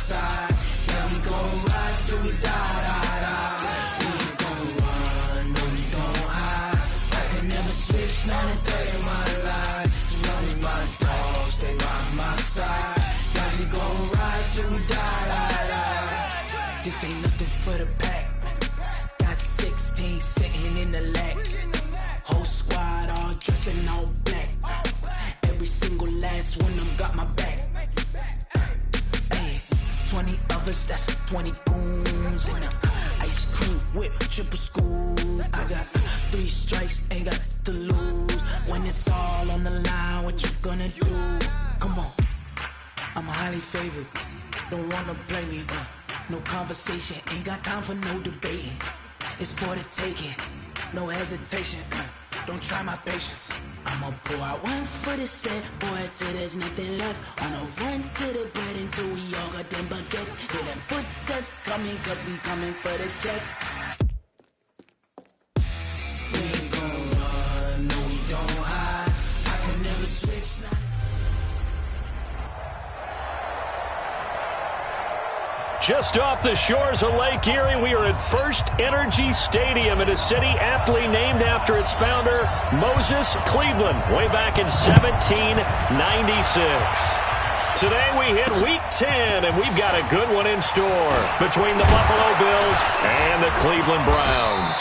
side. Yeah, we gon' ride till we die, die, die. We ain't gon' run, no, we gon' hide. I can never switch, not a day in my life. As long as my dogs stay by my side. Yeah, we gon' ride till we die, die, die. This ain't nothing for the pack. Got 16 sitting in the lag. Whole squad all dressing all black. Every single last one of them got my back. Hey, 20 of us, that's 20 goons. And a ice cream whip, triple scoop. I got 3 strikes, ain't got to lose. When it's all on the line, what you gonna do? Come on, I'm highly favored. Don't wanna play me, no conversation, ain't got time for no debating. It's for the taking, no hesitation. Don't try my patience. I'ma pour out one for the set, boy, till there's nothing left. On a run to the bread until we all got them baguettes. Hear them footsteps coming, cause we coming for the check. We ain't gon' run, no, we don't hide. I can never switch now. Just off the shores of Lake Erie, we are at First Energy Stadium in a city aptly named after its founder, Moses Cleveland, way back in 1796. Today we hit Week 10, and we've got a good one in store between the Buffalo Bills and the Cleveland Browns.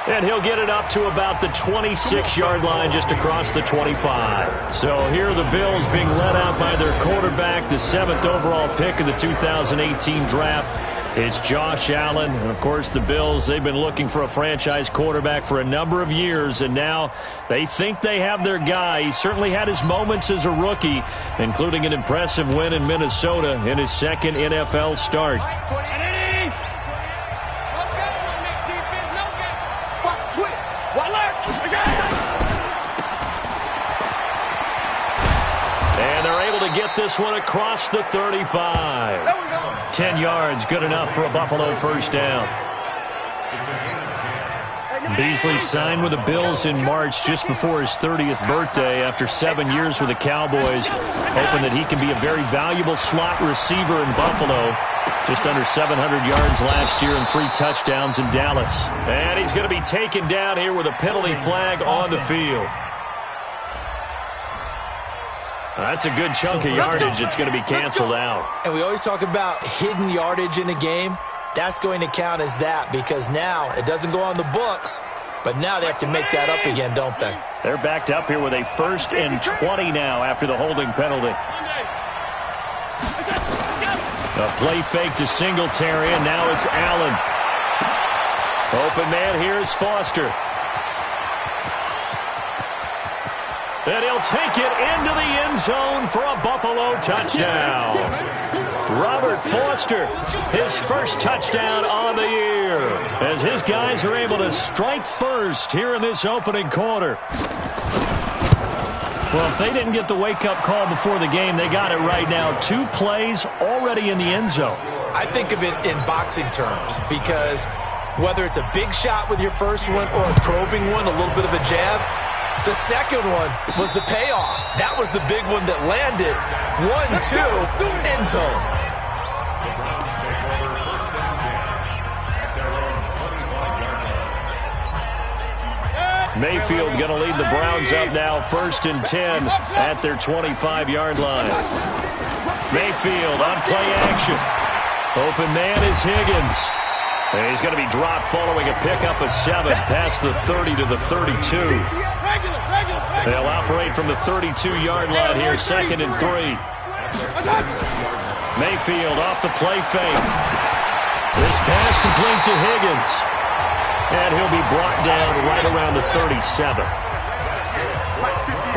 And he'll get it up to about the 26-yard line just across the 25. So here are the Bills being led out by their quarterback, the 7th overall pick of the 2018 draft. It's Josh Allen. And, of course, the Bills, they've been looking for a franchise quarterback for a number of years, and now they think they have their guy. He certainly had his moments as a rookie, including an impressive win in Minnesota in his second NFL start. Get this one across the 35. 10 yards, good enough for a Buffalo first down. Beasley signed with the Bills in March just before his 30th birthday after 7 years with the Cowboys, hoping that he can be a very valuable slot receiver in Buffalo. Just under 700 yards last year and 3 touchdowns in Dallas. And he's going to be taken down here with a penalty flag on the field. That's a good chunk of yardage. It's going to be canceled out. And we always talk about hidden yardage in a game. That's going to count as that because now it doesn't go on the books, but now they have to make that up again, don't they? They're backed up here with a 1st and 20 now after the holding penalty. A play fake to Singletary, and now it's Allen. Open man, here's Foster. And he'll take it into the end zone for a Buffalo touchdown. Robert Foster, his first touchdown on the year, as his guys are able to strike first here in this opening quarter. Well, if they didn't get the wake-up call before the game, they got it right now. 2 plays already in the end zone. I think of it in boxing terms because whether it's a big shot with your first one or a probing one, a little bit of a jab, the second one was the payoff. That was the big one that landed. 1-2, end zone. Mayfield going to lead the Browns up now, 1st and 10 at their 25-yard line. Mayfield on play action. Open man is Higgins. And he's going to be dropped following a pickup of 7 past the 30 to the 32. They'll operate from the 32-yard line here, 2nd and 3. Mayfield off the play fake. This pass complete to Higgins. And he'll be brought down right around the 37.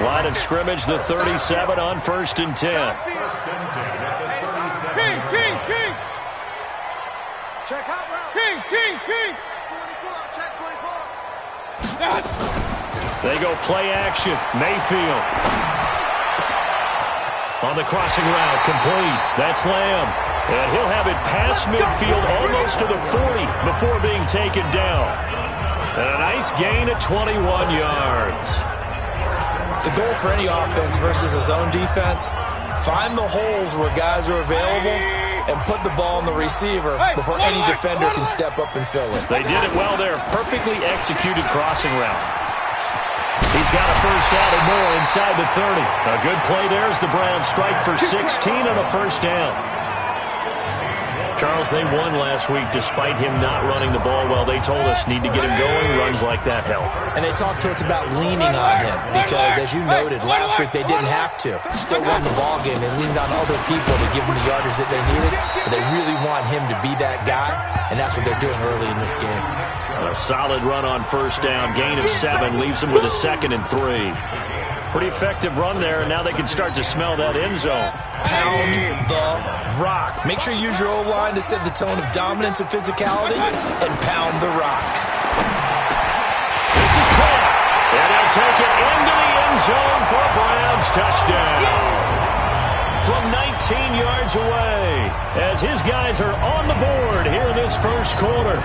Line of scrimmage, the 37 on 1st and 10. King. Check out route. King. 24, check 24. They go play action. Mayfield. On the crossing route, complete. That's Lamb. And he'll have it past midfield almost to the 40 before being taken down. And a nice gain at 21 yards. The goal for any offense versus a zone defense, find the holes where guys are available and put the ball on the receiver before any defender can step up and fill it. They did it well there. Perfectly executed crossing route. He's got a first down and more inside the 30. A good play there as the Browns strike for 16 on a first down. Charles, they won last week despite him not running the ball well. They told us need to get him going. Runs like that help. And they talked to us about leaning on him because, as you noted, last week they didn't have to. Still won the ball game. They leaned on other people to give them the yardage that they needed. But they really want him to be that guy, and that's what they're doing early in this game. A solid run on first down. Gain of 7. Leaves them with a 2nd and 3. Pretty effective run there, and now they can start to smell that end zone. Pound the rock. Make sure you use your O-line to set the tone of dominance and physicality, and pound the rock. This is caught, and they'll take it into the end zone for a Browns touchdown. From 19 yards away, as his guys are on the board here in this first quarter.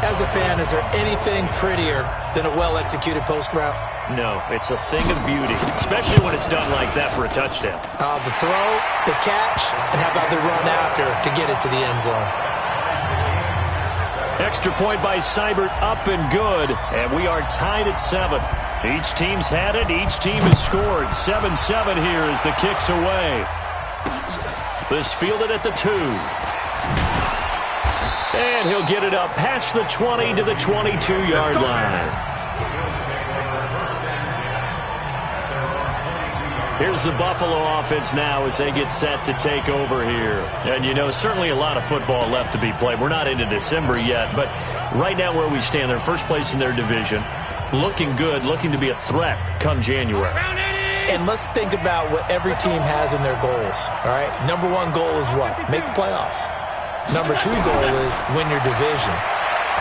As a fan, is there anything prettier than a well-executed post route? No, it's a thing of beauty, especially when it's done like that for a touchdown. The throw, the catch, and how about the run after to get it to the end zone? Extra point by Seibert, up and good, and we are tied at 7. Each team's had it, each team has scored. 7-7 here as the kick's away. This fielded at the 2. And he'll get it up past the 20 to the 22-yard line. Here's the Buffalo offense now as they get set to take over here. And, you know, certainly a lot of football left to be played. We're not into December yet, but right now where we stand, they're first place in their division. Looking good, looking to be a threat come January. And let's think about what every team has in their goals, all right? Number 1 goal is what? Make the playoffs. Number 2 goal is win your division.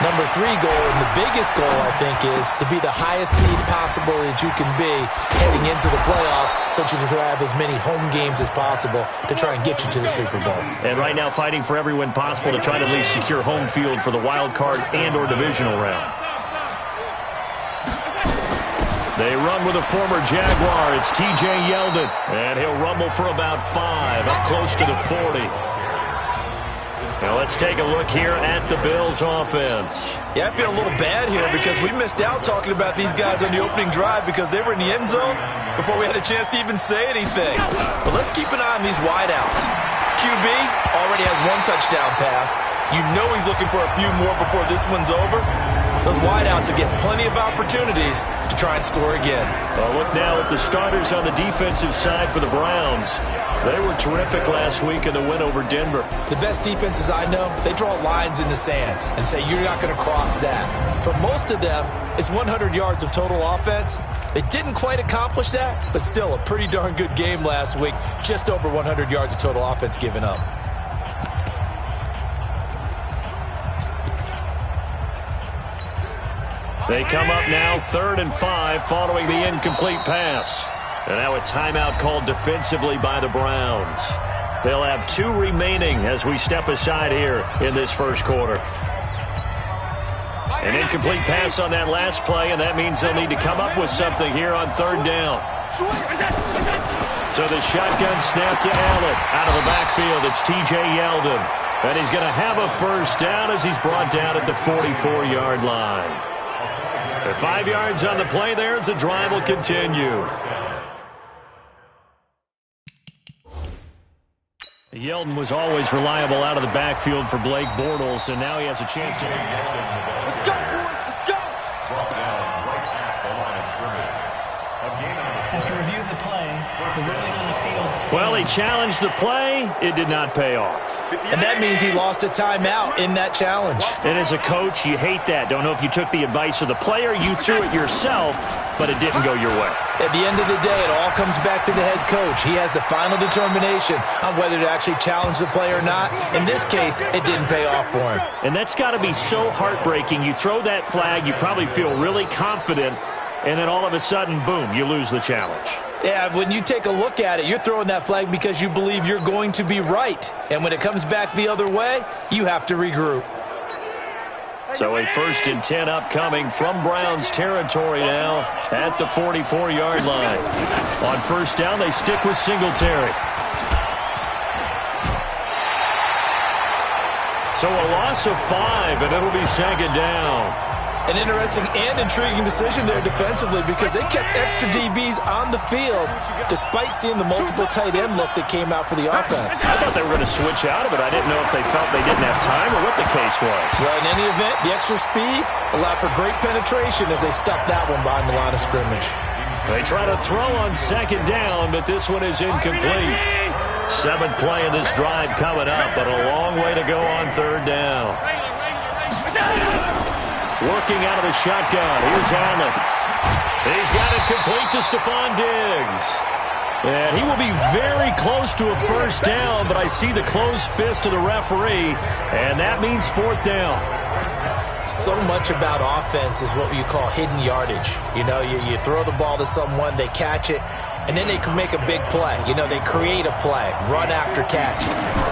Number 3 goal, and the biggest goal, I think, is to be the highest seed possible that you can be heading into the playoffs so that you can have as many home games as possible to try and get you to the Super Bowl. And right now fighting for every win possible to try to at least secure home field for the wild card and or divisional round. They run with a former Jaguar. It's T.J. Yeldon, and he'll rumble for about 5, up close to the 40. Now let's take a look here at the Bills offense. Yeah, I feel a little bad here because we missed out talking about these guys on the opening drive because they were in the end zone before we had a chance to even say anything. But let's keep an eye on these wideouts. QB already has 1 touchdown pass. You know he's looking for a few more before this one's over. Those wideouts will get plenty of opportunities to try and score again. Well, look now at the starters on the defensive side for the Browns. They were terrific last week in the win over Denver. The best defenses I know, they draw lines in the sand and say you're not going to cross that. For most of them, it's 100 yards of total offense. They didn't quite accomplish that, but still a pretty darn good game last week. Just over 100 yards of total offense given up. They come up now 3rd and 5 following the incomplete pass. And now a timeout called defensively by the Browns. They'll have 2 remaining as we step aside here in this first quarter. An incomplete pass on that last play, and that means they'll need to come up with something here on 3rd down. So the shotgun snap to Allen. Out of the backfield, it's T.J. Yeldon. And he's going to have a first down as he's brought down at the 44-yard line. 5 yards on the play there as the drive will continue. Yeldon was always reliable out of the backfield for Blake Bortles, and now he has a chance to... Let's go, boys. Let's go. After review of the play, the ruling on the field stands. Well, he challenged the play. It did not pay off. And that means he lost a timeout in that challenge. And as a coach, you hate that. Don't know if you took the advice of the player, you threw it yourself, but it didn't go your way. At the end of the day, it all comes back to the head coach. He has the final determination on whether to actually challenge the play or not. In this case, it didn't pay off for him. And that's got to be so heartbreaking. You throw that flag, you probably feel really confident, and then all of a sudden, boom, you lose the challenge. Yeah, when you take a look at it, you're throwing that flag because you believe you're going to be right. And when it comes back the other way, you have to regroup. So a 1st and 10 upcoming from Browns territory now at the 44-yard line. On 1st down, they stick with Singletary. So a loss of 5, and it'll be second down. An interesting and intriguing decision there defensively because they kept extra DBs on the field despite seeing the multiple tight end look that came out for the offense. I thought they were going to switch out of it. I didn't know if they felt they didn't have time or what the case was. Well, in any event, the extra speed allowed for great penetration as they stuffed that one behind the line of scrimmage. They try to throw on second down, but this one is incomplete. 7th play of this drive coming up, but a long way to go on third down. Working out of the shotgun. Here's Allen. He's got it complete to Stephon Diggs. And he will be very close to a first down, but I see the closed fist of the referee, and that means 4th down. So much about offense is what you call hidden yardage. You know, you throw the ball to someone, they catch it, and then they can make a big play. You know, they create a play, run after catch.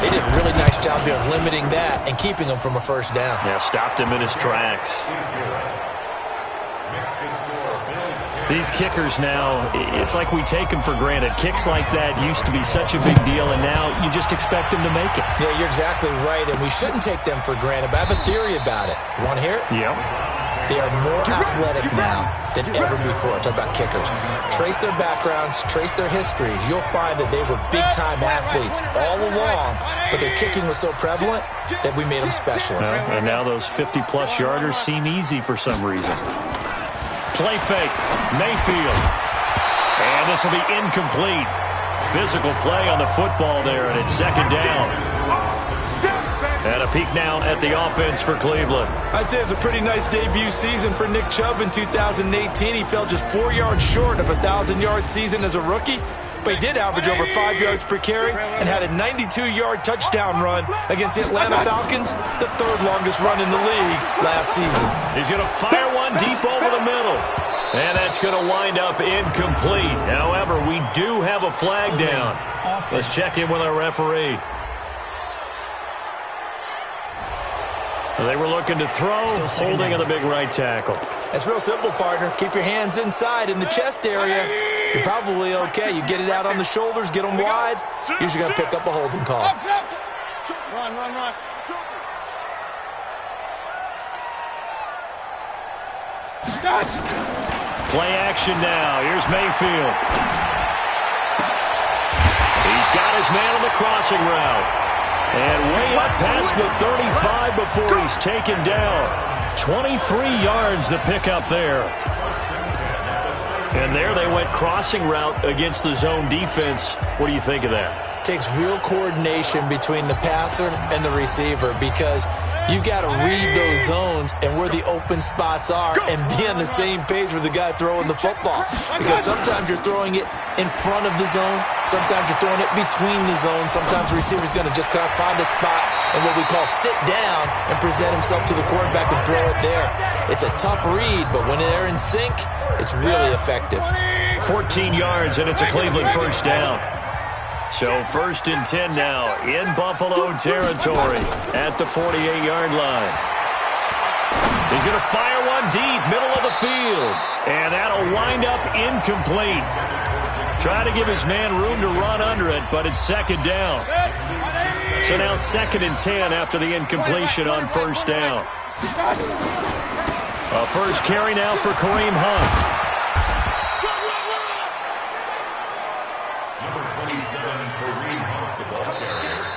They did a really nice job here of limiting that and keeping him from a first down. Yeah, stopped him in his tracks. These kickers now, it's like we take them for granted. Kicks like that used to be such a big deal, and now you just expect them to make it. Yeah, you're exactly right, and we shouldn't take them for granted, but I have a theory about it. You want to hear it? Yep. They are more athletic now than ever before. Talk about kickers. Trace their backgrounds, trace their histories. You'll find that they were big-time athletes all along, but their kicking was so prevalent that we made them specialists. And now those 50-plus yarders seem easy for some reason. Play fake, Mayfield. And this will be incomplete. Physical play on the football there, and it's second down. And a peek now at the offense for Cleveland. I'd say it's a pretty nice debut season for Nick Chubb in 2018. He fell just 4 yards short of a 1,000-yard season as a rookie, but he did average over 5 yards per carry and had a 92-yard touchdown run against the Atlanta Falcons, the 3rd longest run in the league last season. He's going to fire one deep over the middle. And that's going to wind up incomplete. However, we do have a flag down. Let's check in with our referee. They were looking to throw, holding on the big right tackle. It's real simple, partner. Keep your hands inside in the chest area. You're probably okay. You get it out on the shoulders, get them wide. Usually going to pick up a holding call. Run. Play action now. Here's Mayfield. He's got his man on the crossing route. And way up past the 35 before he's taken down. 23 yards the pickup there. And there they went crossing route against the zone defense. What do you think of that? Takes real coordination between the passer and the receiver because you've got to read those zones and where the open spots are and be on the same page with the guy throwing the football. Because sometimes you're throwing it in front of the zone. Sometimes you're throwing it between the zones. Sometimes the receiver's going to just kind of find a spot and what we call sit down and present himself to the quarterback and throw it there. It's a tough read, but when they're in sync, it's really effective. 14 yards, and it's a Cleveland first down. So 1st and 10 now in Buffalo territory at the 48-yard line. He's going to fire one deep, middle of the field. And that'll wind up incomplete. Try to give his man room to run under it, but it's second down. So now 2nd and 10 after the incompletion on first down. A first carry now for Kareem Hunt.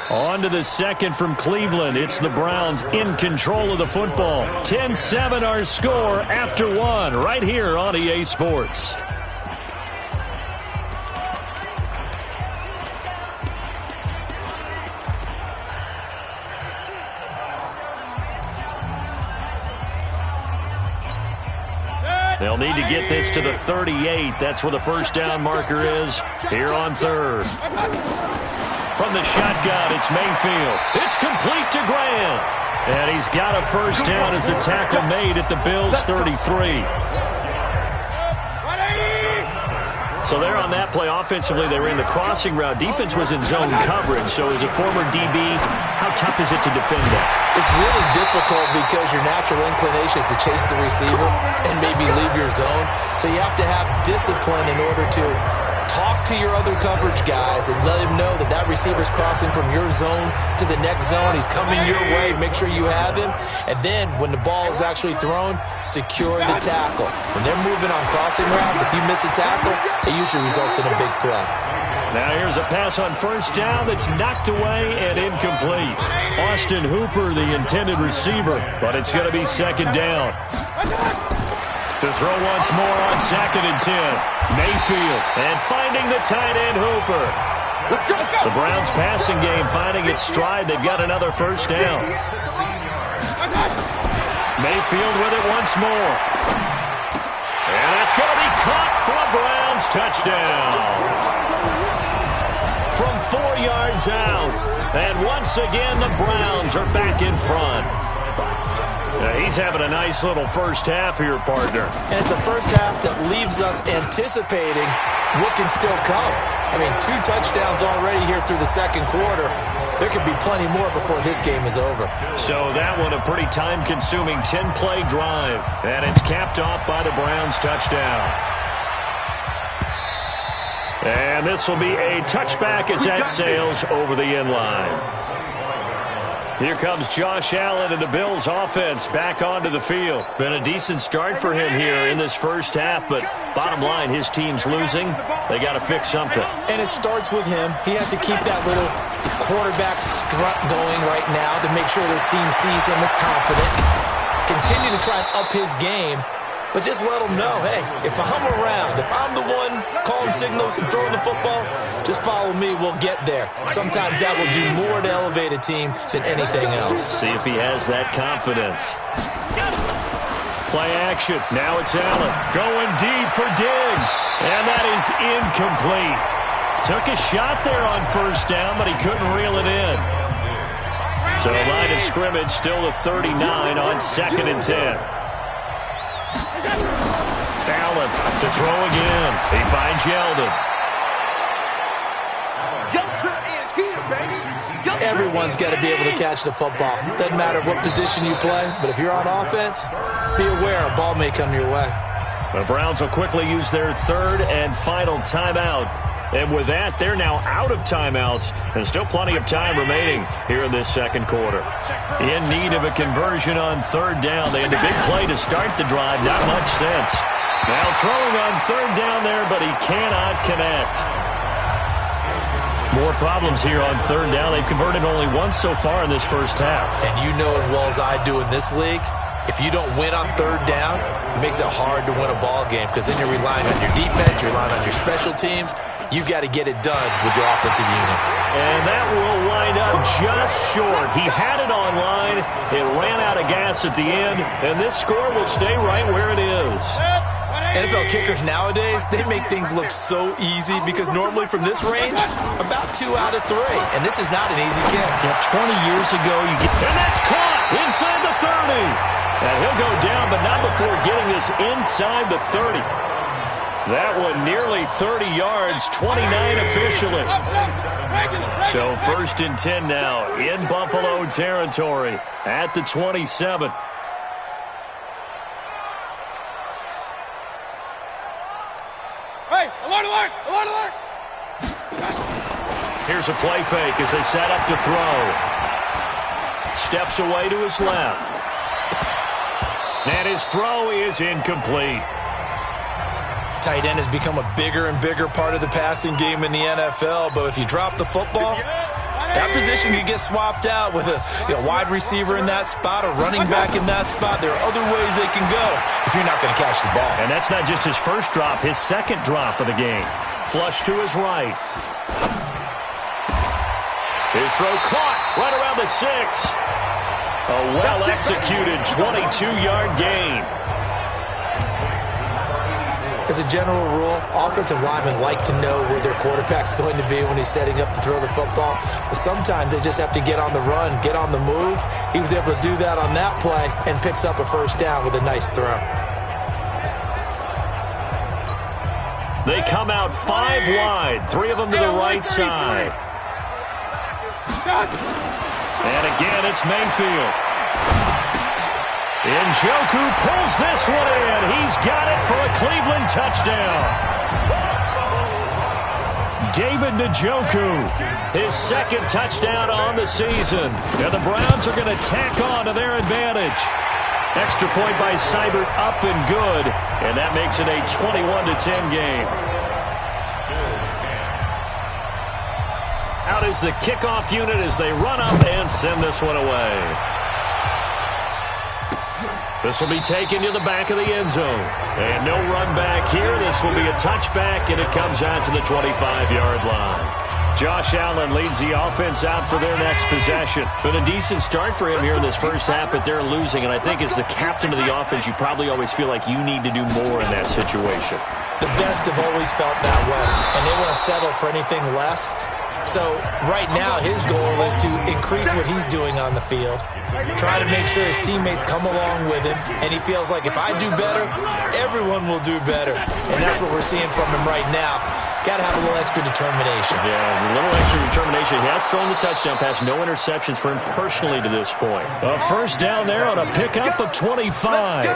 On to the second from Cleveland. It's the Browns in control of the football. 10-7 our score after 1 right here on EA Sports. They'll need to get this to the 38. That's where the first down marker is here on 3rd. From the shotgun, it's Mayfield. It's complete to Graham. And he's got a first down as a tackle made at the Bills' 33. So they're on that play offensively. They were in the crossing route. Defense was in zone coverage. So as a former DB, how tough is it to defend that? It's really difficult because your natural inclination is to chase the receiver and maybe leave your zone. So you have to have discipline in order to talk to your other coverage guys and let him know that that receiver's crossing from your zone to the next zone. He's coming your way. Make sure you have him. And then when the ball is actually thrown, secure the tackle. When they're moving on crossing routes, if you miss a tackle, it usually results in a big play. Now here's a pass on first down that's knocked away and incomplete. Austin Hooper, the intended receiver, but it's going to be second down. To throw once more on 2nd and 10. Mayfield, and finding the tight end Hooper. The Browns passing game finding its stride. They've got another first down. Mayfield with it once more. And that's going to be caught for a Browns touchdown. From 4 yards out. And once again, the Browns are back in front. He's having a nice little first half here, partner. And it's a first half that leaves us anticipating what can still come. I mean, 2 touchdowns already here through the second quarter. There could be plenty more before this game is over. So that one a pretty time-consuming 10-play drive. And it's capped off by the Browns touchdown. And this will be a touchback as that sails over the end line. Here comes Josh Allen and the Bills offense back onto the field. Been a decent start for him here in this first half, but bottom line, his team's losing. They got to fix something. And it starts with him. He has to keep that little quarterback strut going right now to make sure this team sees him as confident. Continue to try and up his game. But just let them know, hey, if I'm around, if I'm the one calling signals and throwing the football, just follow me, we'll get there. Sometimes that will do more to elevate a team than anything else. See if he has that confidence. Play action. Now it's Allen going deep for Diggs. And that is incomplete. Took a shot there on first down, but he couldn't reel it in. So line of scrimmage still the 39 on 2nd and 10. Allen to throw again. He finds Yeldon. Everyone's got to be able to catch the football. Doesn't matter what position you play, but if you're on offense, be aware a ball may come your way. The Browns will quickly use their 3rd and final timeout. And with that, they're now out of timeouts, and still plenty of time remaining here in this second quarter. In need of a conversion on 3rd down. They had the big play to start the drive. Not much sense. Now throwing on 3rd down there, but he cannot connect. More problems here on 3rd down. They've converted only once so far in this first half. And you know as well as I do in this league, if you don't win on 3rd down, it makes it hard to win a ball game because then you're relying on your defense, you're relying on your special teams. You've got to get it done with your offensive unit. And that will wind up just short. He had it on line. It ran out of gas at the end, and this score will stay right where it is. NFL kickers nowadays, they make things look so easy because normally from this range, about 2 out of 3. And this is not an easy kick. Yeah, 20 years ago, and that's caught inside the 30. And he'll go down, but not before getting this inside the 30. That one nearly 30 yards, 29 officially. So 1st and 10 now in Buffalo territory at the 27. Hey, alert, alert, alert, alert. Here's a play fake as they set up to throw. Steps away to his left. And his throw is incomplete. Tight end has become a bigger and bigger part of the passing game in the NFL, but if you drop the football, that position could get swapped out with a wide receiver in that spot, a running back in that spot. There are other ways they can go if you're not going to catch the ball. And that's not just his first drop, his second drop of the game. Flush to his right. His throw caught right around the 6. A well-executed 22-yard gain. As a general rule, offensive linemen like to know where their quarterback's going to be when he's setting up to throw the football. But sometimes they just have to get on the run, get on the move. He was able to do that on that play and picks up a first down with a nice throw. They come out 5 wide, 3 of them to the right side. And again, it's Mayfield. Njoku pulls this one in. He's got it for a Cleveland touchdown. David Njoku, his second touchdown on the season. And the Browns are going to tack on to their advantage. Extra point by Seibert, up and good. And that makes it a 21-10 game. Out is the kickoff unit as they run up and send this one away. This will be taken to the back of the end zone. And no run back here. This will be a touchback, and it comes out to the 25-yard line. Josh Allen leads the offense out for their next possession. Been a decent start for him here in this first half, but they're losing. And I think as the captain of the offense, you probably always feel like you need to do more in that situation. The best have always felt that way, and they won't settle for anything less. So right now his goal is to increase what he's doing on the field, try to make sure his teammates come along with him, and he feels like if I do better, everyone will do better. And that's what we're seeing from him right now. Got to have a little extra determination. Yeah, a little extra determination. He has thrown the touchdown pass. No interceptions for him personally to this point. A first down there on a pickup of 25.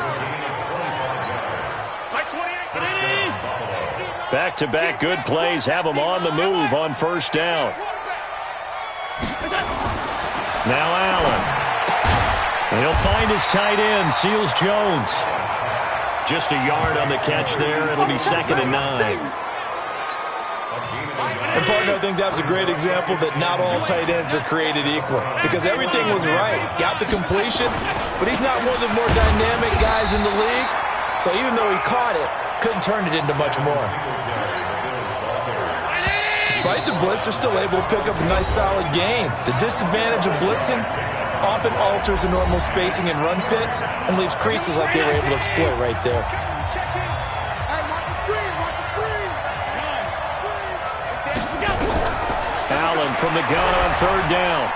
Back-to-back good plays have him on the move on first down. Now Allen. He'll find his tight end, Seals Jones. Just a yard on the catch there. It'll be 2nd and 9. And, partner, I think that's a great example that not all tight ends are created equal, because everything was right. Got the completion, but he's not one of the more dynamic guys in the league. So even though he caught it, couldn't turn it into much more. Despite the blitz, they're still able to pick up a nice, solid gain. The disadvantage of blitzing often alters the normal spacing and run fits and leaves creases like they were able to exploit right there. Allen from the gun on third down.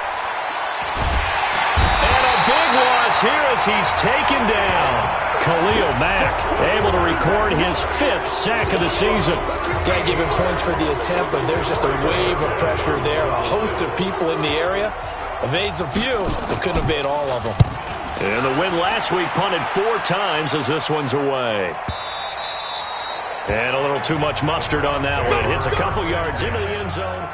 And a big loss here as he's taken down. Khalil Mack able to record his 5th sack of the season. Got to give him points for the attempt, but there's just a wave of pressure there. A host of people in the area. Evades a few, but couldn't evade all of them. And the win last week punted 4 times as this one's away. And a little too much mustard on that one. It hits a couple yards into the end zone.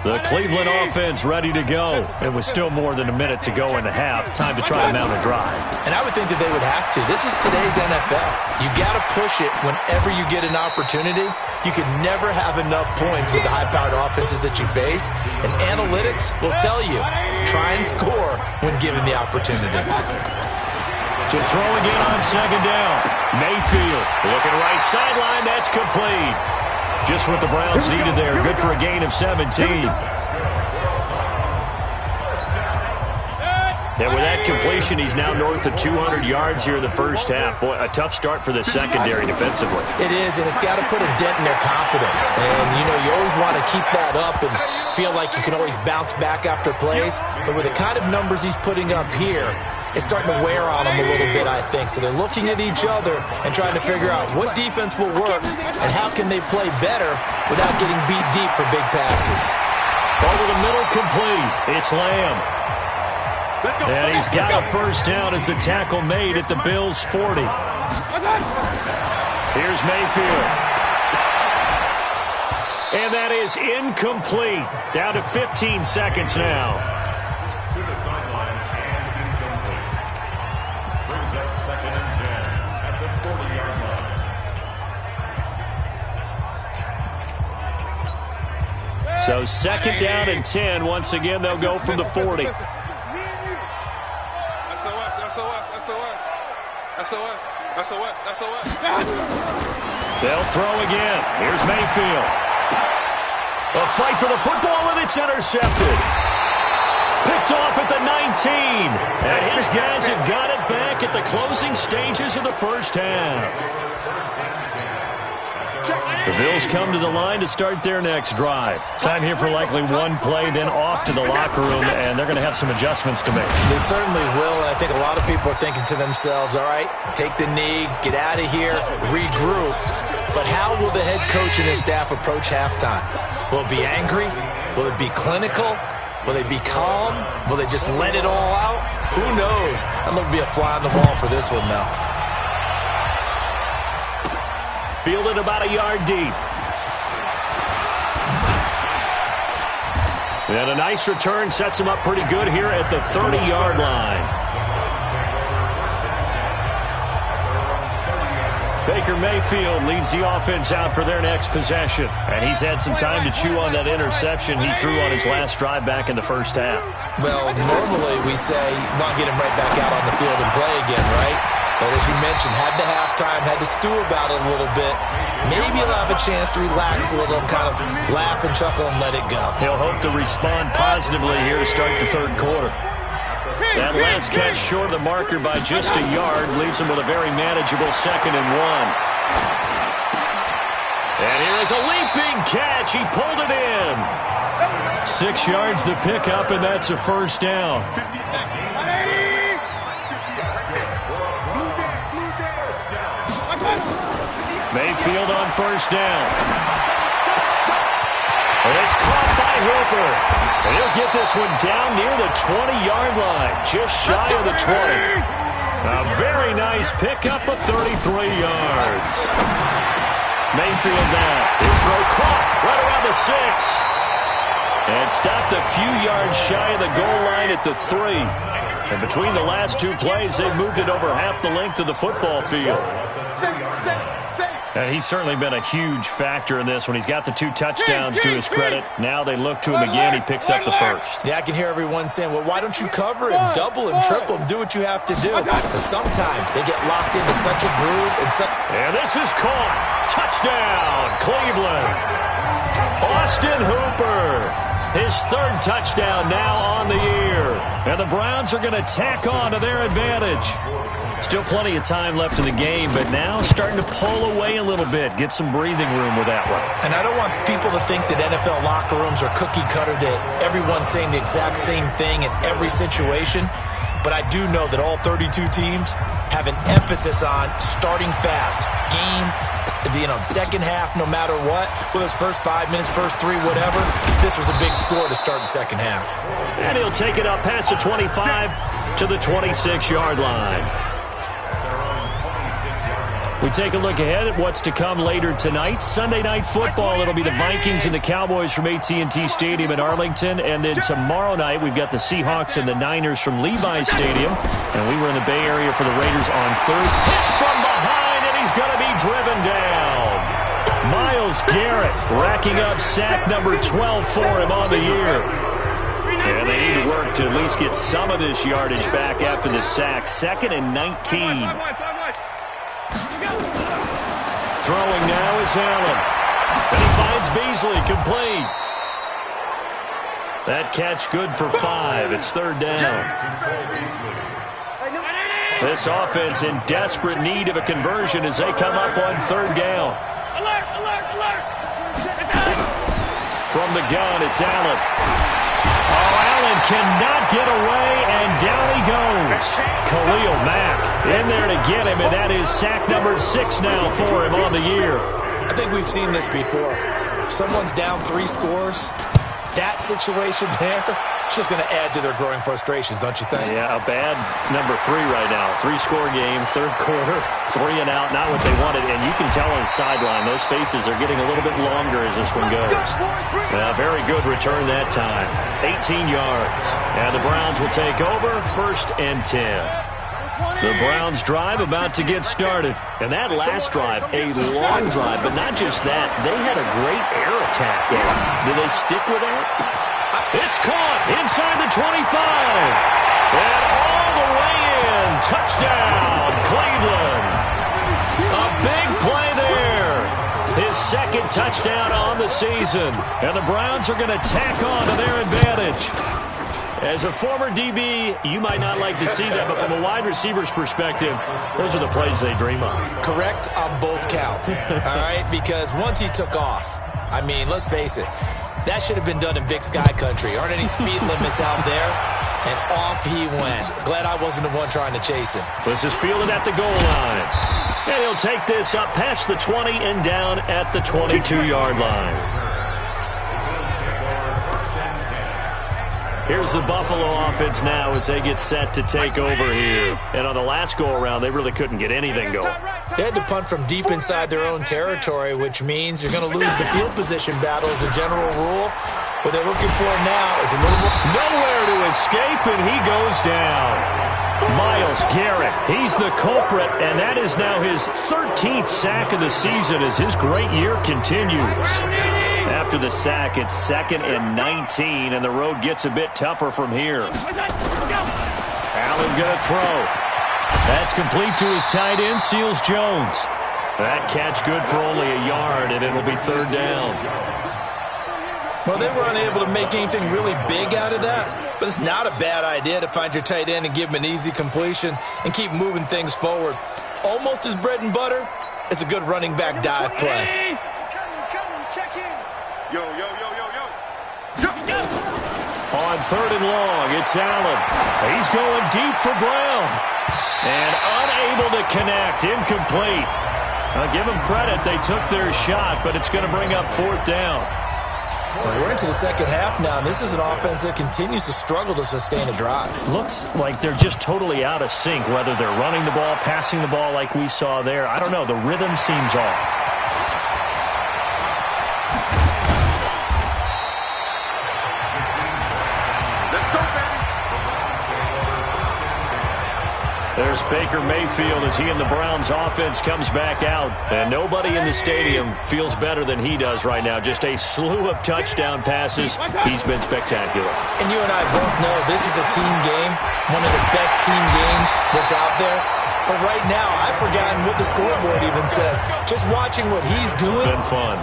The Cleveland offense ready to go. It was still more than a minute to go in the half. Time to try to mount a drive. And I would think that they would have to. This is today's NFL. You got to push it whenever you get an opportunity. You can never have enough points with the high-powered offenses that you face. And analytics will tell you, try and score when given the opportunity. To throw again on second down. Mayfield looking right sideline. That's complete. Just what the Browns needed there. Good for a gain of 17. And with that completion, he's now north of 200 yards here in the first half. Boy, a tough start for the secondary defensively. It is, and it's got to put a dent in their confidence. And, you know, you always want to keep that up and feel like you can always bounce back after plays. But with the kind of numbers he's putting up here, it's starting to wear on them a little bit, I think. So they're looking at each other and trying to figure out what defense will work and how can they play better without getting beat deep for big passes. Over the middle, complete. It's Lamb. And he's got a first down as the tackle made at the Bills' 40. Here's Mayfield. And that is incomplete. Down to 15 seconds now. So 2nd down and 10. Once again, they'll go from the 40. They'll throw again. Here's Mayfield. A fight for the football, and it's intercepted. Picked off at the 19. And his guys have got it back at the closing stages of the first half. The Bills come to the line to start their next drive. Time here for likely one play, then off to the locker room, and they're going to have some adjustments to make. They certainly will, and I think a lot of people are thinking to themselves, all right, take the knee, get out of here, regroup. But how will the head coach and his staff approach halftime? Will it be angry? Will it be clinical? Will they be calm? Will they just let it all out? Who knows? I'm going to be a fly on the wall for this one, though. Fielded about a yard deep. And a nice return sets him up pretty good here at the 30-yard line. Baker Mayfield leads the offense out for their next possession. And he's had some time to chew on that interception he threw on his last drive back in the first half. Well, normally we say, well, get him right back out on the field and play again, right? But as you mentioned, had the halftime, had to stew about it a little bit. Maybe he'll have a chance to relax a little and kind of laugh and chuckle and let it go. He'll hope to respond positively here to start the third quarter. That last catch short of the marker by just a yard leaves him with a very manageable 2nd and 1. And here is a leaping catch. He pulled it in. 6 yards the pickup, and that's a first down. Mayfield on first down. And it's caught by Hooper. And he'll get this one down near the 20-yard line, just shy of the 20. A very nice pickup of 33 yards. Mayfield now. His throw caught right around the 6. And stopped a few yards shy of the goal line at the 3. And between the last 2 plays, they've moved it over half the length of the football field. And he's certainly been a huge factor in this when he's got the 2 touchdowns to his credit. Now they look to him again. He picks up the first. Yeah, I can hear everyone saying, well, why don't you cover him, double him, triple him, do what you have to do. But sometimes they get locked into such a groove. And this is caught. Touchdown, Cleveland. Austin Hooper. His 3rd touchdown now on the year. And the Browns are going to tack on to their advantage. Still plenty of time left in the game, but now starting to pull away a little bit. Get some breathing room with that one. And I don't want people to think that NFL locker rooms are cookie cutter, that everyone's saying the exact same thing in every situation. But I do know that all 32 teams have an emphasis on starting fast. Game, second half, no matter what. Whether it's first 5 minutes, first 3, whatever. This was a big score to start the second half. And he'll take it up past the 25 to the 26-yard line. We take a look ahead at what's to come later tonight. Sunday Night Football, it'll be the Vikings and the Cowboys from AT&T Stadium in Arlington. And then tomorrow night, we've got the Seahawks and the Niners from Levi's Stadium. And we were in the Bay Area for the Raiders on third. Hit from behind, and he's going to be driven down. Myles Garrett racking up sack number 12 for him on the year. And they need to work to at least get some of this yardage back after the sack. 2nd and 19. Throwing now is Allen. And he finds Beasley, complete. That catch good for 5. It's 3rd down. This offense in desperate need of a conversion as they come up on 3rd down. Alert, alert, alert. From the gun, it's Allen. Oh, Allen cannot get away, and down he goes. Khalil Mack in there to get him, and that is sack number 6 now for him on the year. I think we've seen this before. Someone's down 3 scores. That situation there, it's just going to add to their growing frustrations, don't you think? Yeah, a bad number 3 right now. 3-score game, 3rd quarter, 3 and out, not what they wanted. And you can tell on the sideline, those faces are getting a little bit longer as this one goes. Very good return that time. 18 yards. And the Browns will take over, 1st and 10. The Browns drive about to get started. And that last drive, a long drive, but not just that. They had a great air attack going. Do they stick with that? It's caught inside the 25. And all the way in. Touchdown, Cleveland. A big play there. His 2nd touchdown on the season. And the Browns are going to tack on to their advantage. As a former DB, you might not like to see that, but from a wide receiver's perspective, those are the plays they dream of. Correct on both counts, all right? Because once he took off, I mean, let's face it, that should have been done in Big Sky Country. Aren't any speed limits out there? And off he went. Glad I wasn't the one trying to chase him. This is fielded at the goal line. And he'll take this up past the 20 and down at the 22-yard line. Here's the Buffalo offense now as they get set to take over here. And on the last go-around, they really couldn't get anything going. They had to punt from deep inside their own territory, which means you're going to lose the field position battle as a general rule. What they're looking for now is a little more. Nowhere to escape, and he goes down. Myles Garrett, he's the culprit, and that is now his 13th sack of the season as his great year continues. After the sack, it's 2nd and 19, and the road gets a bit tougher from here. Allen going to throw. That's complete to his tight end, Seals Jones. That catch good for only a yard, and it'll be 3rd down. Well, they were unable to make anything really big out of that, but it's not a bad idea to find your tight end and give him an easy completion and keep moving things forward. Almost as bread and butter as a good running back dive play. Check in. Yo. On 3rd and long, it's Allen. He's going deep for Brown. And unable to connect, incomplete. I'll give them credit, they took their shot, but it's going to bring up 4th down. Well, we're into the second half now, and this is an offense that continues to struggle to sustain a drive. Looks like they're just totally out of sync, whether they're running the ball, passing the ball like we saw there. I don't know, the rhythm seems off. There's Baker Mayfield as he and the Browns offense comes back out. And nobody in the stadium feels better than he does right now. Just a slew of touchdown passes. He's been spectacular. And you and I both know this is a team game, one of the best team games that's out there. But right now, I've forgotten what the scoreboard even says. Just watching what he's doing. It's been fun.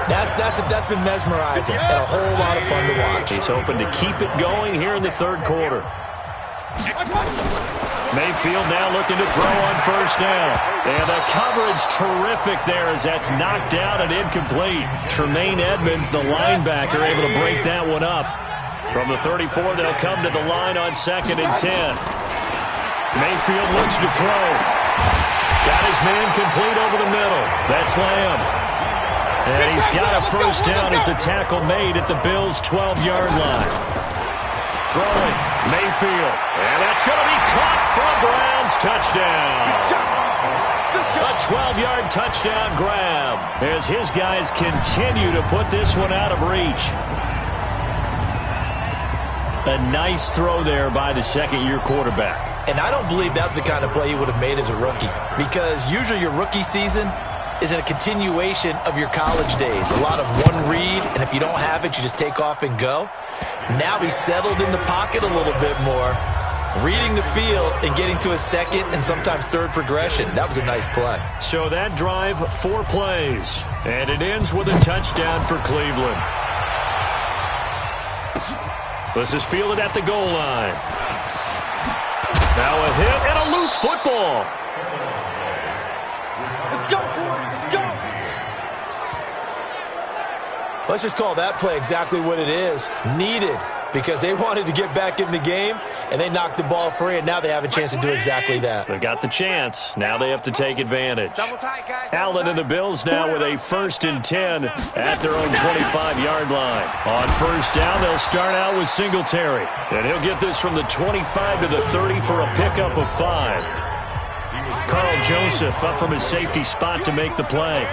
That's been mesmerizing and a whole lot of fun to watch. He's hoping to keep it going here in the 3rd quarter. Mayfield now looking to throw on 1st down. And the coverage terrific there as that's knocked out and incomplete. Tremaine Edmonds, the linebacker, able to break that one up. From the 34, they'll come to the line on 2nd and 10. Mayfield looks to throw. Got his man complete over the middle. That's Lamb. And he's got a 1st down as a tackle made at the Bills' 12-yard line. Throwing, Mayfield, and that's going to be caught for a Browns touchdown. A 12-yard touchdown grab as his guys continue to put this one out of reach. A nice throw there by the 2nd-year quarterback. And I don't believe that was the kind of play he would have made as a rookie, because usually your rookie season is a continuation of your college days. A lot of one read, and if you don't have it, you just take off and go. Now he's settled in the pocket a little bit more, reading the field and getting to a 2nd and sometimes 3rd progression. That was a nice play. So that drive, 4 plays, and it ends with a touchdown for Cleveland. This is fielded at the goal line. Now a hit and a loose football. Let's go, boys. Let's go. Let's just call that play exactly what it is. Needed, because they wanted to get back in the game, and they knocked the ball free, and now they have a chance to do exactly that. They got the chance. Now they have to take advantage. Allen and the Bills now with a 1st and 10 at their own 25-yard line. On 1st down, they'll start out with Singletary, and he'll get this from the 25 to the 30 for a pickup of 5. Carl Joseph up from his safety spot to make the play.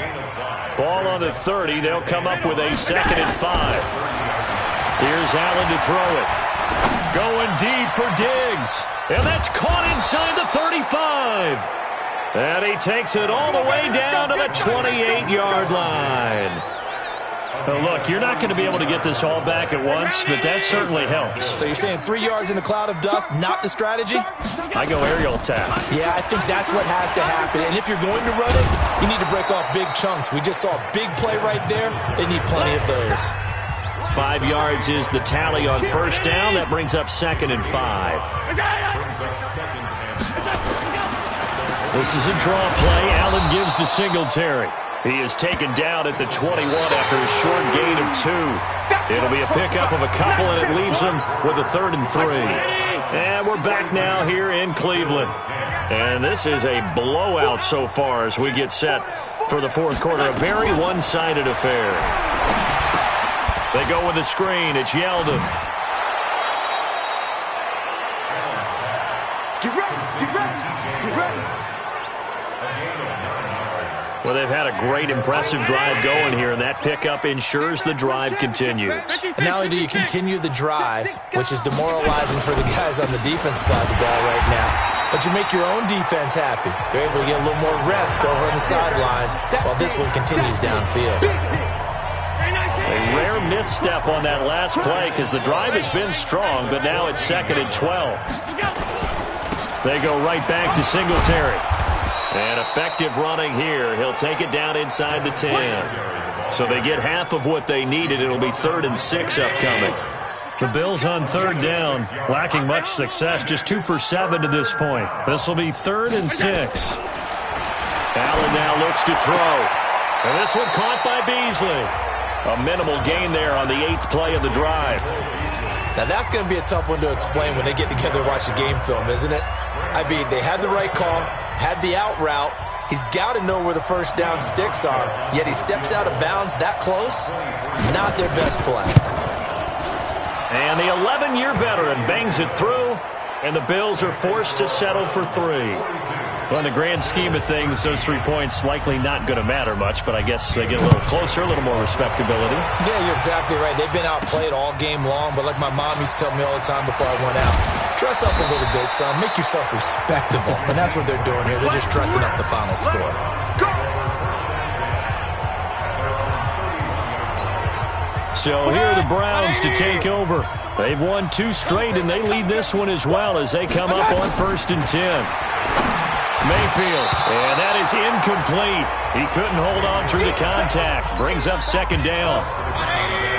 Ball on the 30. They'll come up with a 2nd and 5. Here's Allen to throw it. Going deep for Diggs. And that's caught inside the 35. And he takes it all the way down to the 28-yard line. Well, look, you're not going to be able to get this all back at once, but that certainly helps. So you're saying 3 yards in a cloud of dust, not the strategy? I go aerial attack. Yeah, I think that's what has to happen. And if you're going to run it, you need to break off big chunks. We just saw a big play right there. They need plenty of those. 5 yards is the tally on 1st down. That brings up 2nd and 5. This is a draw play. Allen gives to Singletary. He is taken down at the 21 after a short gain of 2. It'll be a pickup of a couple, and it leaves him with a 3rd and 3. And we're back now here in Cleveland. And this is a blowout so far as we get set for the 4th quarter. A very one-sided affair. They go with the screen. It's Yeldon. Get ready, get ready, get ready. Well, they've had a great, impressive drive going here, and that pickup ensures the drive continues. And not only do you continue the drive, which is demoralizing for the guys on the defense side of the ball right now, but you make your own defense happy. They're able to get a little more rest over on the sidelines while this one continues downfield. A rare misstep on that last play because the drive has been strong, but now it's 2nd and 12. They go right back to Singletary. And effective running here. He'll take it down inside the 10. So they get half of what they needed. It'll be 3rd and 6 upcoming. The Bills on 3rd down, lacking much success, just 2 for 7 to this point. This will be 3rd and 6. Allen now looks to throw. And this one caught by Beasley. A minimal gain there on the 8th play of the drive. Now that's going to be a tough one to explain when they get together and watch the game film, isn't it? I mean, they had the right call, had the out route. He's got to know where the first down sticks are, yet he steps out of bounds that close. Not their best play. And the 11-year veteran bangs it through, and the Bills are forced to settle for 3. Well, in the grand scheme of things, those 3 points likely not going to matter much, but I guess they get a little closer, a little more respectability. Yeah, you're exactly right. They've been outplayed all game long, but like my mom used to tell me all the time before I went out, dress up a little bit, son. Make yourself respectable. And that's what they're doing here. They're just dressing up the final score. So here are the Browns to take over. They've won 2 straight, and they lead this one as well as they come up on 1st and 10. Mayfield, and that is incomplete. He couldn't hold on through the contact. Brings up 2nd down.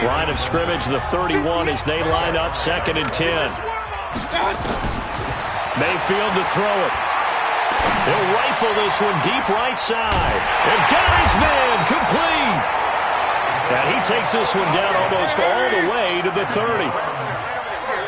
Line of scrimmage, the 31 as they line up 2nd and 10. Mayfield to throw it. He'll rifle this one deep right side. And got his man complete. And he takes this one down almost all the way to the 30.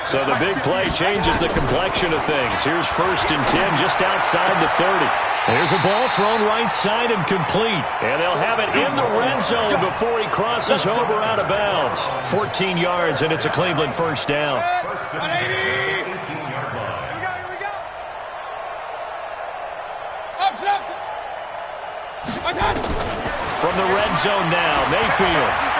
So the big play changes the complexion of things. Here's 1st and 10 just outside the 30. There's a ball thrown right side and complete. And they'll have it in the red zone before he crosses over out of bounds. 14 yards, and it's a Cleveland 1st down. From the red zone now, Mayfield.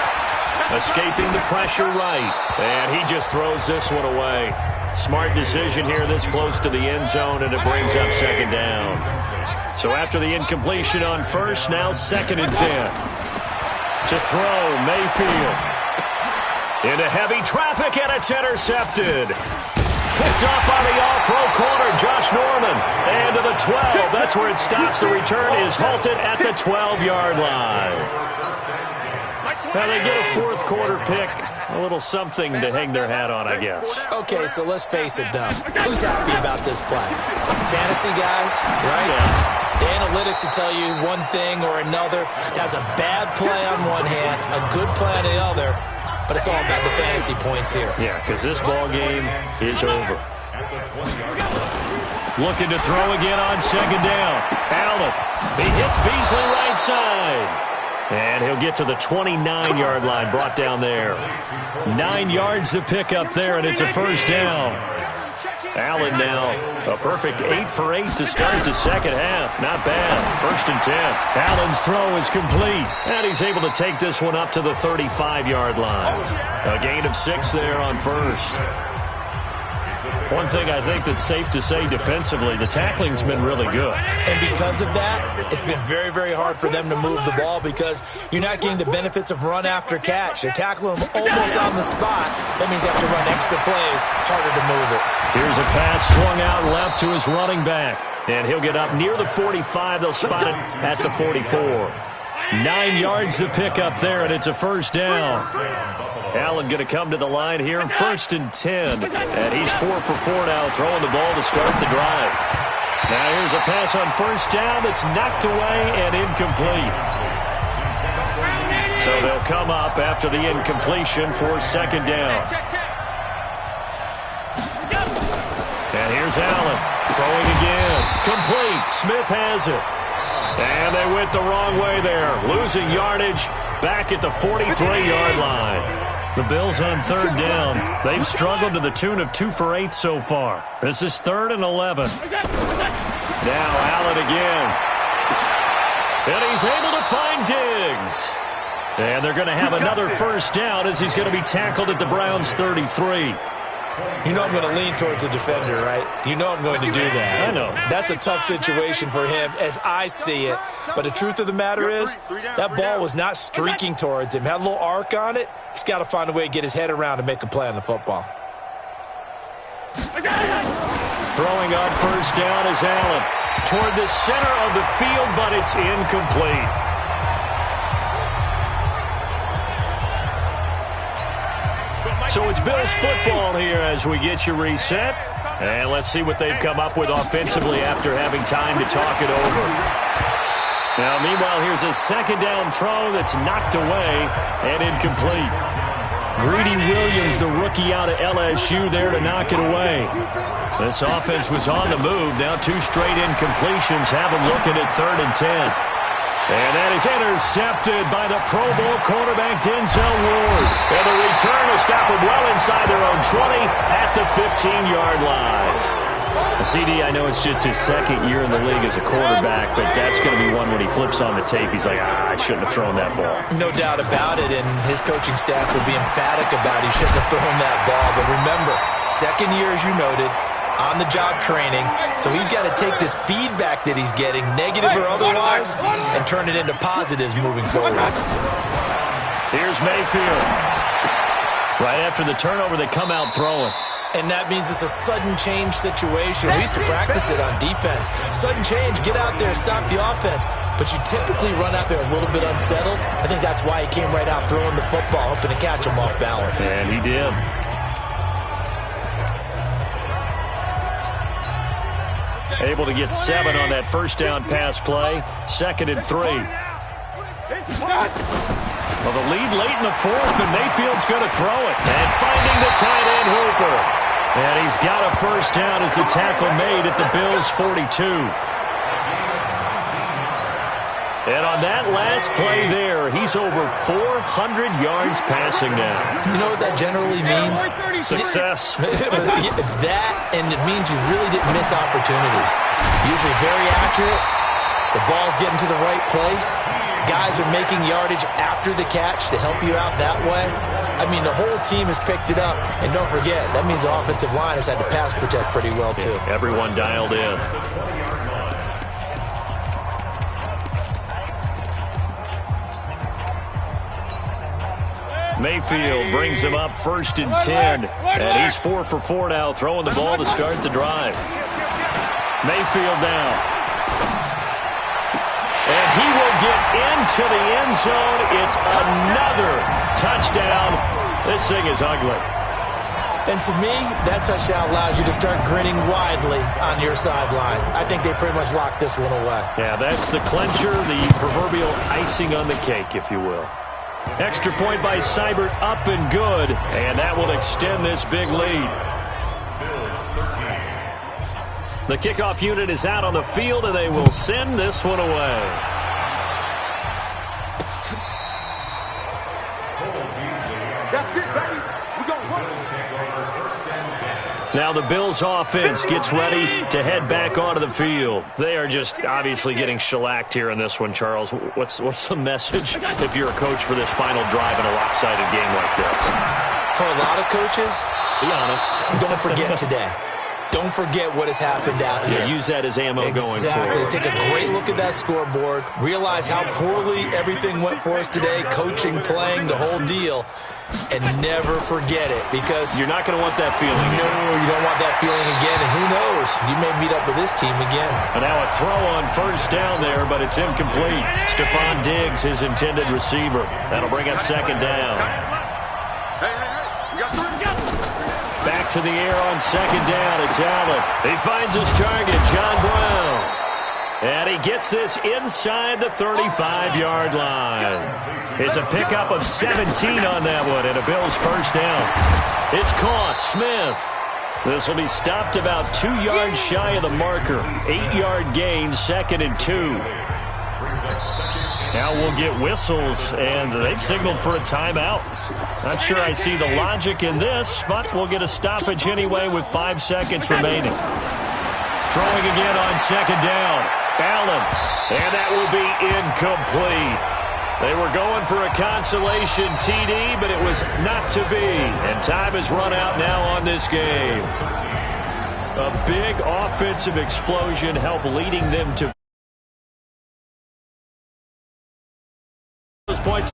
Escaping the pressure right. And he just throws this one away. Smart decision here this close to the end zone, and it brings up 2nd down. So after the incompletion on 1st, now 2nd and 10. To throw, Mayfield. Into heavy traffic, and it's intercepted. Picked up by the all-pro corner, Josh Norman. And to the 12. That's where it stops. The return is halted at the 12-yard line. Now they get a 4th quarter pick. A little something to hang their hat on, I guess. Okay, so let's face it, though. Who's happy about this play? Fantasy guys, right? Yeah. The analytics will tell you one thing or another. That's a bad play on one hand, a good play on the other, but it's all about the fantasy points here. Yeah, because this ball game is over. Looking to throw again on 2nd down. Allen. He hits Beasley right side. And he'll get to the 29-yard line, brought down there. 9 yards to pick up there, and it's a 1st down. Allen now, a perfect 8 for 8 to start the 2nd half. Not bad. 1st and 10. Allen's throw is complete, and he's able to take this one up to the 35-yard line. A gain of 6 there on 1st. One thing I think that's safe to say defensively, the tackling's been really good. And because of that, it's been very, very hard for them to move the ball because you're not getting the benefits of run after catch. They're tackling them almost on the spot. That means you have to run extra plays, harder to move it. Here's a pass swung out left to his running back. And he'll get up near the 45. They'll spot it at the 44. 9 yards to pick up there, and it's a 1st down. Allen going to come to the line here, 1st and 10. And he's 4 for 4 now, throwing the ball to start the drive. Now here's a pass on 1st down that's knocked away and incomplete. So they'll come up after the incompletion for 2nd down. And here's Allen, throwing again. Complete. Smith has it. And they went the wrong way there, losing yardage back at the 43-yard line. The Bills on 3rd down. They've struggled to the tune of 2 for 8 so far. This is 3rd and 11. Now Allen again. And he's able to find Diggs. And they're going to have another first down as he's going to be tackled at the Browns' 33. You know I'm going to lean towards the defender, right? You know I'm going to do that. I know. That's a tough situation for him as I see it. But the truth of the matter is, that ball was not streaking towards him. Had a little arc on it. He's got to find a way to get his head around and make a play on the football. Throwing on first down is Allen. Toward the center of the field, but it's incomplete. So it's Bills football here as we get you reset. And let's see what they've come up with offensively after having time to talk it over. Now, meanwhile, here's a second down throw that's knocked away and incomplete. Greedy Williams, the rookie out of LSU, there to knock it away. This offense was on the move. Now 2 straight incompletions have them looking at 3rd and 10. And that is intercepted by the Pro Bowl quarterback Denzel Ward. And the return will stop them well inside their own 20 at the 15-yard line. CD, I know it's just his second year in the league as a quarterback, but that's going to be one when he flips on the tape. He's like, I shouldn't have thrown that ball. No doubt about it, and his coaching staff will be emphatic about he shouldn't have thrown that ball. But remember, second year, as you noted, on-the-job training, so he's got to take this feedback that he's getting, negative or otherwise, and turn it into positives moving forward. Here's Mayfield. Right after the turnover, they come out throwing. And that means it's a sudden change situation. We used to practice it on defense. Sudden change, get out there, stop the offense. But you typically run out there a little bit unsettled. I think that's why he came right out throwing the football, hoping to catch him off balance. And he did. Able to get 7 on that first down pass play. 2nd and 3. Well, the lead late in the 4th, but Mayfield's going to throw it. And finding the tight end Hooper. And he's got a first down as the tackle made at the Bills' 42. And on that last play there, he's over 400 yards passing now. You know what that generally means? Success. That, and it means you really didn't miss opportunities. Usually very accurate. The ball's getting to the right place. Guys are making yardage after the catch to help you out that way. I mean, the whole team has picked it up. And don't forget, that means the offensive line has had to pass protect pretty well, too. Yeah, everyone dialed in. Mayfield brings him up 1st and 10. And he's 4 for 4 now, throwing the ball to start the drive. Mayfield now. And he will get into the end zone. It's another touchdown. This thing is ugly. And to me, that touchdown allows you to start grinning widely on your sideline. I think they pretty much locked this one away. Yeah, that's the clincher, the proverbial icing on the cake, if you will. Extra point by Seibert, up and good, and that will extend this big lead. The kickoff unit is out on the field, and they will send this one away. That's it, baby. We're going to work. Now the Bills offense gets ready to head back onto the field. They are just obviously getting shellacked here in this one, Charles. What's the message if you're a coach for this final drive in a lopsided game like this? For a lot of coaches, be honest. Don't forget today. Don't forget what has happened out here. Yeah, use that as ammo going forward. Exactly. Take a great look at that scoreboard. Realize how poorly everything went for us today. Coaching, playing, the whole deal. And never forget it, because you're not going to want that feeling. No, you don't want that feeling again. And who knows? You may meet up with this team again. And now a throw on first down there, but it's incomplete. Stephon Diggs, his intended receiver. That'll bring up 2nd down. Back to the air on 2nd down. It's Allen. He finds his target, John Brown. And he gets this inside the 35-yard line. It's a pickup of 17 on that one, and a Bills first down. It's caught. Smith. This will be stopped about 2 yards shy of the marker. 8-yard gain, 2nd and 2. Now we'll get whistles, and they've signaled for a timeout. Not sure I see the logic in this, but we'll get a stoppage anyway with 5 seconds remaining. Throwing again on 2nd down. Allen, and that will be incomplete. They were going for a consolation TD, but it was not to be. And time has run out now on this game. A big offensive explosion helped leading them to those points.